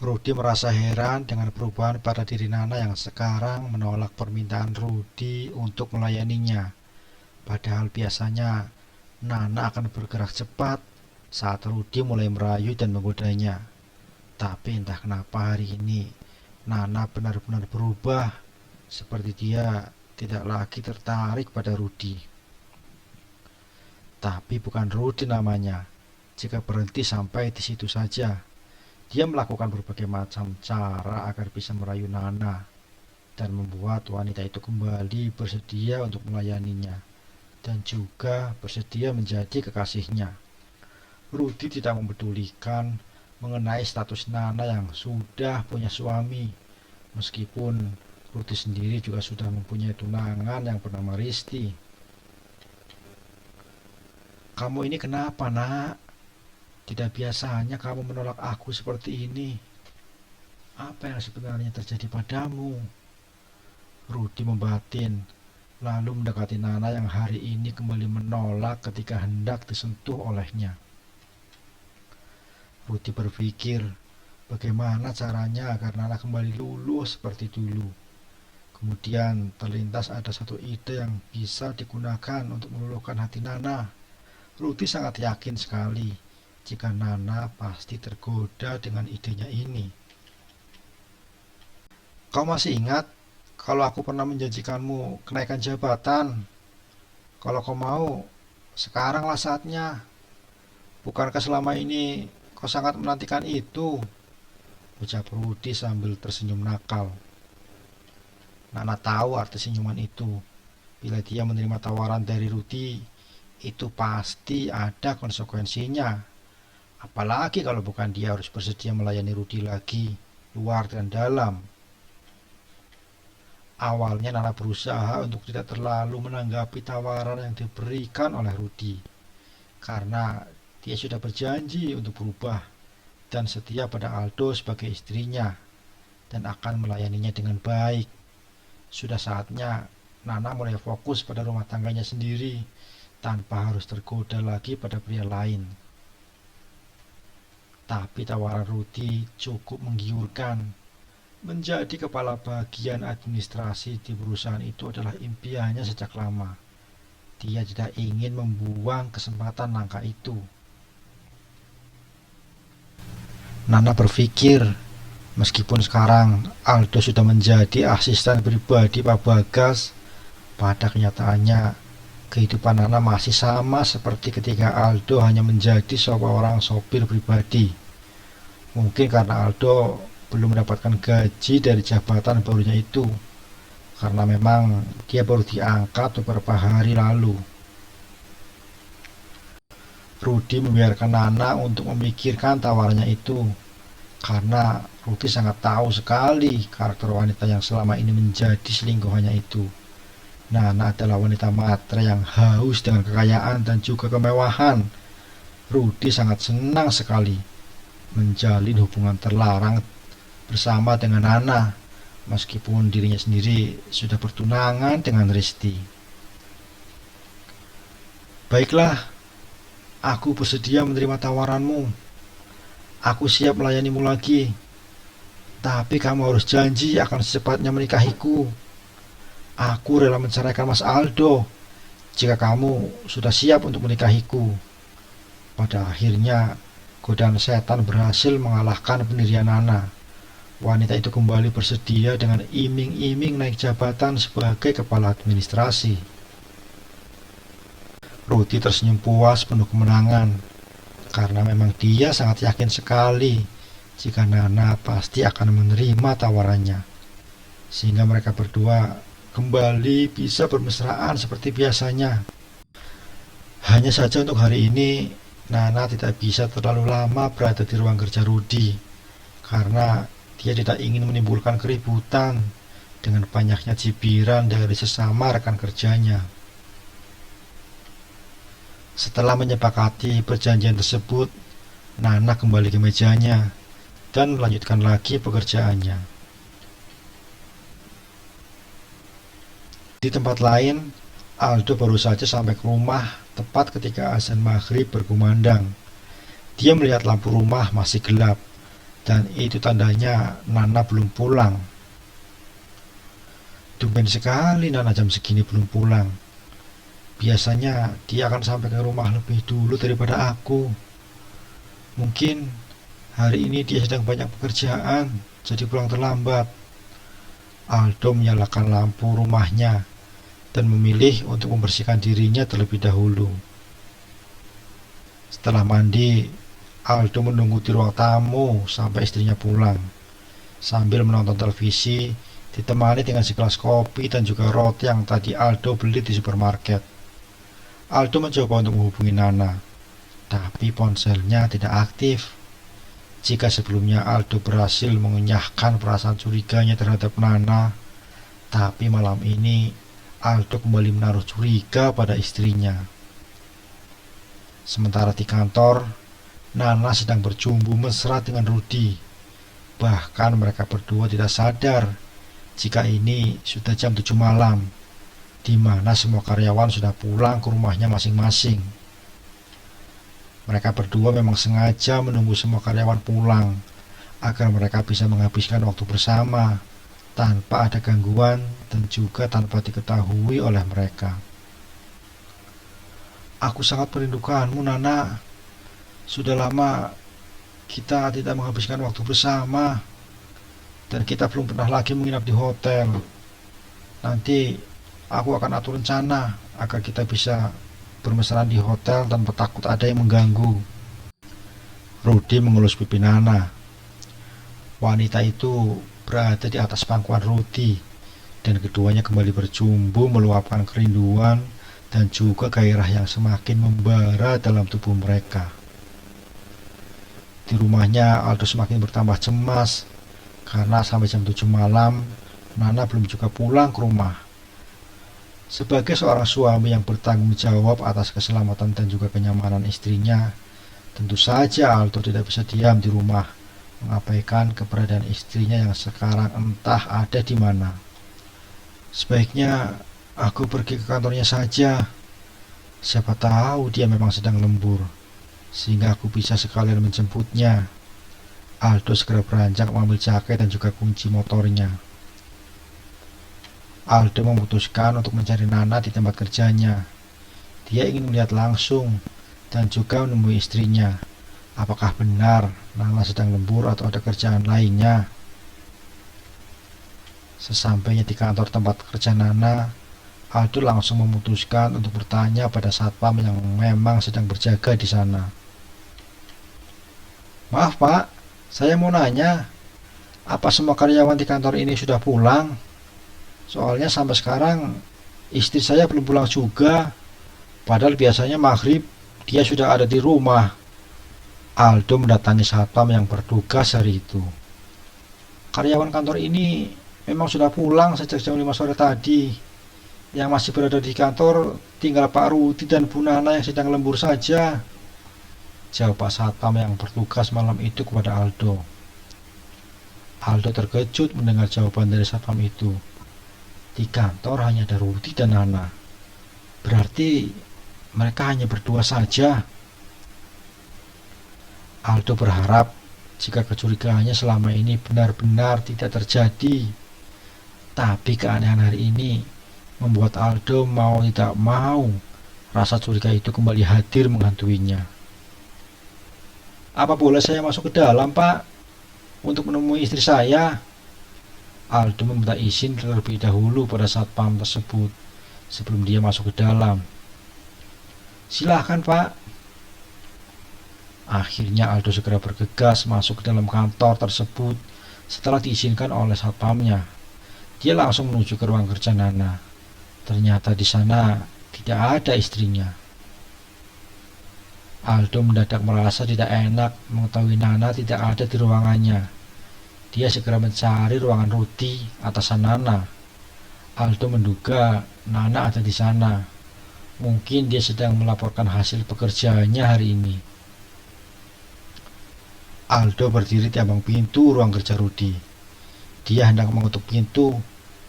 Rudy merasa heran dengan perubahan pada diri Nana yang sekarang menolak permintaan Rudy untuk melayaninya. Padahal biasanya Nana akan bergerak cepat saat Rudy mulai merayu dan menggodanya. Tapi entah kenapa hari ini Nana benar-benar berubah, seperti dia tidak lagi tertarik pada Rudy. Tapi bukan Rudy namanya, jika berhenti sampai di situ saja. Dia melakukan berbagai macam cara agar bisa merayu Nana dan membuat wanita itu kembali bersedia untuk melayaninya dan juga bersedia menjadi kekasihnya. Rudy tidak mempedulikan mengenai status Nana yang sudah punya suami, meskipun Rudy sendiri juga sudah mempunyai tunangan yang bernama Risti. "Kamu ini kenapa, Nak? Tidak biasanya kamu menolak aku seperti ini. Apa yang sebenarnya terjadi padamu?" Rudy membatin, lalu mendekati Nana yang hari ini kembali menolak ketika hendak disentuh olehnya. Rudy berpikir, bagaimana caranya agar Nana kembali luluh seperti dulu. Kemudian terlintas ada satu ide yang bisa digunakan untuk meluluhkan hati Nana. Rudy sangat yakin sekali jika Nana pasti tergoda dengan idenya ini. "Kau masih ingat kalau aku pernah menjanjikanmu kenaikan jabatan? Kalau kau mau, sekaranglah saatnya. Bukankah selama ini kau sangat menantikan itu?" ucap Rudy sambil tersenyum nakal. Nana tahu arti senyuman itu. Bila dia menerima tawaran dari Rudy, itu pasti ada konsekuensinya. Apalagi kalau bukan dia harus bersedia melayani Rudy lagi, luar dan dalam. Awalnya Nana berusaha untuk tidak terlalu menanggapi tawaran yang diberikan oleh Rudy, karena dia sudah berjanji untuk berubah dan setia pada Aldo sebagai istrinya dan akan melayaninya dengan baik. Sudah saatnya Nana mulai fokus pada rumah tangganya sendiri tanpa harus tergoda lagi pada pria lain. Tapi tawaran Rudy cukup menggiurkan. Menjadi kepala bagian administrasi di perusahaan itu adalah impiannya sejak lama. Dia tidak ingin membuang kesempatan langka itu. Nana berpikir, meskipun sekarang Aldo sudah menjadi asisten pribadi Pak Bagas, pada kenyataannya kehidupan Nana masih sama seperti ketika Aldo hanya menjadi seorang sopir pribadi. Mungkin karena Aldo belum mendapatkan gaji dari jabatan barunya itu, karena memang dia baru diangkat beberapa hari lalu. Rudy membiarkan Nana untuk memikirkan tawarannya itu, karena Rudy sangat tahu sekali karakter wanita yang selama ini menjadi selingkuhannya itu. Nana adalah wanita matre yang haus dengan kekayaan dan juga kemewahan. Rudy sangat senang sekali menjalin hubungan terlarang bersama dengan Nana, meskipun dirinya sendiri sudah bertunangan dengan Risti. "Baiklah, aku bersedia menerima tawaranmu. Aku siap melayanimu lagi. Tapi kamu harus janji akan secepatnya menikahiku. Aku rela menceraikan Mas Aldo jika kamu sudah siap untuk menikahiku." Pada akhirnya, godaan setan berhasil mengalahkan pendirian Nana. Wanita itu kembali bersedia dengan iming-iming naik jabatan sebagai kepala administrasi. Rudy tersenyum puas penuh kemenangan, karena memang dia sangat yakin sekali jika Nana pasti akan menerima tawarannya, sehingga mereka berdua kembali bisa bermesraan seperti biasanya. Hanya saja untuk hari ini, Nana tidak bisa terlalu lama berada di ruang kerja Rudy, karena dia tidak ingin menimbulkan keributan dengan banyaknya cibiran dari sesama rekan kerjanya. Setelah menyepakati perjanjian tersebut, Nana kembali ke mejanya dan melanjutkan lagi pekerjaannya. Di tempat lain, Aldo baru saja sampai ke rumah tepat ketika azan maghrib berkumandang. Dia melihat lampu rumah masih gelap, Dan itu tandanya Nana belum pulang. Tumben sekali Nana jam segini belum pulang. Biasanya dia akan sampai ke rumah lebih dulu daripada aku. Mungkin hari ini dia sedang banyak pekerjaan, jadi pulang terlambat. Aldo menyalakan lampu rumahnya dan memilih untuk membersihkan dirinya terlebih dahulu. Setelah mandi, Aldo menunggu di ruang tamu sampai istrinya pulang, sambil menonton televisi, ditemani dengan segelas kopi dan juga roti yang tadi Aldo beli di supermarket. Aldo mencoba untuk menghubungi Nana, tapi ponselnya tidak aktif. Jika sebelumnya Aldo berhasil mengenyahkan perasaan curiganya terhadap Nana, tapi malam ini Aldo kembali menaruh curiga pada istrinya. Sementara di kantor, Nana sedang berjumbu mesra dengan Rudy. Bahkan mereka berdua tidak sadar jika ini sudah jam 7 malam, di mana semua karyawan sudah pulang ke rumahnya masing-masing. Mereka berdua memang sengaja menunggu semua karyawan pulang agar mereka bisa menghabiskan waktu bersama tanpa ada gangguan dan juga tanpa diketahui oleh mereka. Aku sangat merindukanmu, Nana. Sudah lama kita tidak menghabiskan waktu bersama, dan kita belum pernah lagi menginap di hotel. Nanti aku akan atur rencana agar kita bisa bermesraan di hotel tanpa takut ada yang mengganggu. Rudy mengelus pipi Nana. Wanita itu berada di atas pangkuan Rudy, dan keduanya kembali berjumbu meluapkan kerinduan dan juga gairah yang semakin membara dalam tubuh mereka. Di rumahnya, Aldo semakin bertambah cemas karena sampai jam 7 malam Nana belum juga pulang ke rumah. Sebagai seorang suami yang bertanggung jawab atas keselamatan dan juga kenyamanan istrinya, tentu saja Aldo tidak bisa diam di rumah mengabaikan keberadaan istrinya yang sekarang entah ada di mana. Sebaiknya aku pergi ke kantornya saja. Siapa tahu dia memang sedang lembur, sehingga aku bisa sekalian menjemputnya. Aldo segera beranjak mengambil jaket dan juga kunci motornya. Aldo memutuskan untuk mencari Nana di tempat kerjanya. Dia ingin melihat langsung dan juga menemui istrinya. Apakah benar Nana sedang lembur atau ada kerjaan lainnya? Sesampainya di kantor tempat kerja Nana, Aldo langsung memutuskan untuk bertanya pada satpam yang memang sedang berjaga di sana. Maaf Pak, saya mau nanya, apa semua karyawan di kantor ini sudah pulang? Soalnya sampai sekarang istri saya belum pulang juga. Padahal biasanya maghrib dia sudah ada di rumah. Aldo mendatangi satpam yang bertugas hari itu. Karyawan kantor ini memang sudah pulang sejak jam 5 sore tadi. Yang masih berada di kantor tinggal Pak Rudy dan Bu Nana yang sedang lembur saja, jawab Pak Satpam yang bertugas malam itu kepada Aldo. Aldo terkejut mendengar jawaban dari satpam itu. Di kantor hanya ada Rudy dan Nana. Berarti mereka hanya berdua saja. Aldo berharap jika kecurigaannya selama ini benar-benar tidak terjadi. Tapi keanehan hari ini membuat Aldo mau tidak mau rasa curiga itu kembali hadir menghantuinya. Apa boleh saya masuk ke dalam, Pak, untuk menemui istri saya? Aldo meminta izin terlebih dahulu pada satpam tersebut sebelum dia masuk ke dalam. Silahkan, Pak. Akhirnya Aldo segera bergegas masuk ke dalam kantor tersebut setelah diizinkan oleh satpamnya. Dia langsung menuju ke ruang kerja Nana. Ternyata di sana tidak ada istrinya. Aldo mendadak merasa tidak enak mengetahui Nana tidak ada di ruangannya. Dia segera mencari ruangan Rudy atasan Nana. Aldo menduga Nana ada di sana. Mungkin dia sedang melaporkan hasil pekerjaannya hari ini. Aldo berdiri di ambang pintu ruang kerja Rudy. Dia hendak mengetuk pintu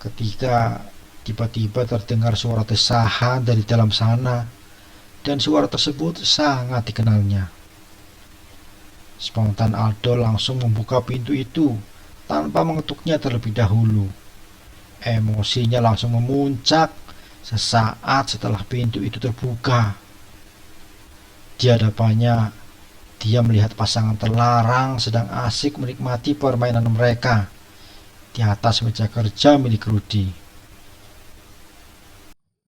ketika tiba-tiba terdengar suara desahan dari dalam sana, dan suara tersebut sangat dikenalnya. Spontan Aldo langsung membuka pintu itu tanpa mengetuknya terlebih dahulu. Emosinya langsung memuncak sesaat setelah pintu itu terbuka. Di hadapannya, dia melihat pasangan terlarang sedang asik menikmati permainan mereka di atas meja kerja milik Rudy.